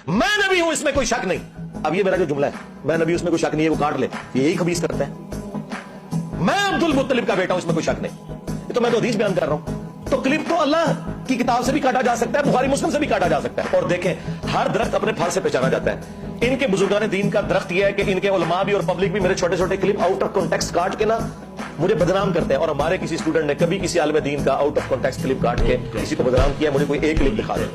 मैं नबी हूं इसमें कोई शक नहीं। अब ये मेरा जो जुमला है, मैं नबी उसमें कोई शक नहीं है, वो काट ले, ये यही खबीस करता है। मैं अब्दुल मुत्तलिब का बेटा हूं, इसमें कोई शक नहीं। ये तो मैं तो हदीस बयान कर रहा हूं। तो क्लिप तो अल्लाह की किताब से भी काटा जा सकता है, बुखारी मुस्लिम से भी काटा जा सकता है। और देखें, हर दरख्त अपने फल से पहचाना जाता है। इनके बुजुर्गान दीन का दरख्त यह है कि इनके उलमा भी और पब्लिक भी मेरे छोटे छोटे क्लिप आउट ऑफ कॉन्टेक्स्ट काट के ना मुझे बदनाम करते हैं। और हमारे किसी स्टूडेंट ने कभी किसी आलिम दीन का आउट ऑफ कॉन्टेक्स्ट क्लिप काट के किसी को बदनाम किया, मुझे कोई एक क्लिप दिखा दे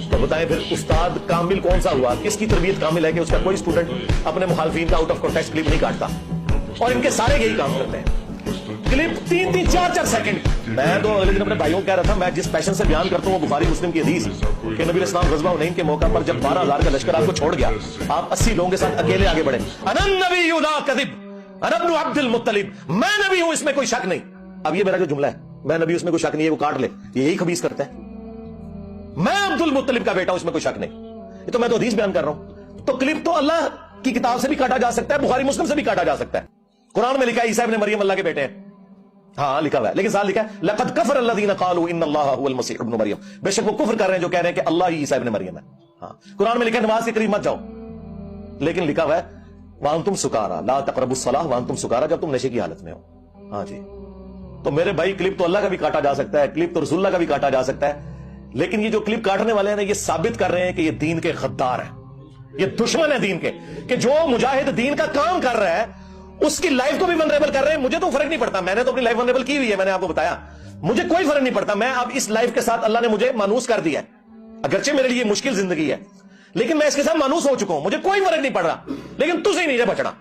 तो बताएं फिर उस्ताद कामिल कौन सा हुआ? किसकी तरबियत कामिल है कि उसका कोई स्टूडेंट अपने मुखालफिन का आउट ऑफ कॉन्टेक्स्ट क्लिप नहीं काटता? और इनके सारे यही काम करते हैं, क्लिप 3-3, 4-4 सेकंड। मैं तो अगले दिन अपने भाइयों को कह रहा था, मैं जिस पैशन से बयान करता हूँ वो बुखारी मुस्लिम की हदीस कि नबी इस्लाम गज़वा हुनैन के मौका पर जब 12,000 का लश्कर आपको छोड़ गया, आप 80 लोगों के साथ अकेले आगे बढ़े। अनन नबी ला कज़िब अना इब्नु अब्दुल मुत्तलिब, मैं नबी हूं, इसमें कोई शक नहीं। अब ये मेरा जो जुमला है, मैं नबी उसमें कोई शक नहीं है, वो काट ले, ये यही खबीस करता है। मैं अब्दुल मुत्तलिब का बेटा हूं, इसमें कोई शक नहीं। ये तो मैं तो हदीस बयान कर रहा हूं। तो क्लिप तो अल्लाह की किताब से भी काटा जा सकता है, बुखारी मुस्लिम से भी काटा जा सकता है। कुरान में लिखा है ईसा इब्न मरियम अल्लाह के बेटे हैं, हाँ लिखा हुआ है, लेकिन साथ लिखा है लक़द कफ़र अल्लज़ीना क़ालू इन्नल्लाहा हुवल मसीह इब्नु मरियम, बेशक वो कुफ्र कर रहे हैं जो कह रहे हैं कि अल्लाह ही ईसा इब्न मरियम है। हाँ, कुरान में लिखा है नमाज के करीब मत जाओ, लेकिन लिखा हुआ है वांतुम सुकारा ला तक़रबुस सलाह वांतुम सुकारा, जब तुम नशे की हालत में हो। हाँ जी, तो मेरे भाई क्लिप तो अल्लाह का भी काटा जा सकता है, क्लिप तो रसूलुल्लाह का भी काटा जा सकता है, लेकिन ये जो क्लिप काटने वाले हैं ना, ये साबित कर रहे हैं कि ये दीन के गद्दार हैं, ये दुश्मन है दीन के, कि जो मुजाहिद दीन का काम कर रहा है उसकी लाइफ को भी वनरेबल कर रहे हैं। मुझे तो फर्क नहीं पड़ता, मैंने तो अपनी लाइफ वनरेबल की हुई है, मैंने आपको बताया, मुझे कोई फर्क नहीं पड़ता। मैं अब इस लाइफ के साथ अल्लाह ने मुझे मानूस कर दिया है, अगरचे मेरे लिए मुश्किल जिंदगी है, लेकिन मैं इसके साथ मानूस हो चुका हूं, मुझे कोई फर्क नहीं पड़ रहा। लेकिन तुझे नहीं बचना।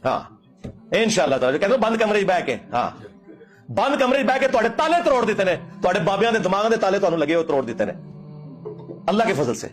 हाँ इंशाअल्लाह ताला, कहते हो बंद कमरे च बह के, हाँ बंद कमरे च बह के तुहाडे ताले तरोड़ दिते ने, तुहाडे बाबियां दे दिमागां दे ताले तुहानू लगे हो तरोड़ दिते ने अल्लाह के फजल से।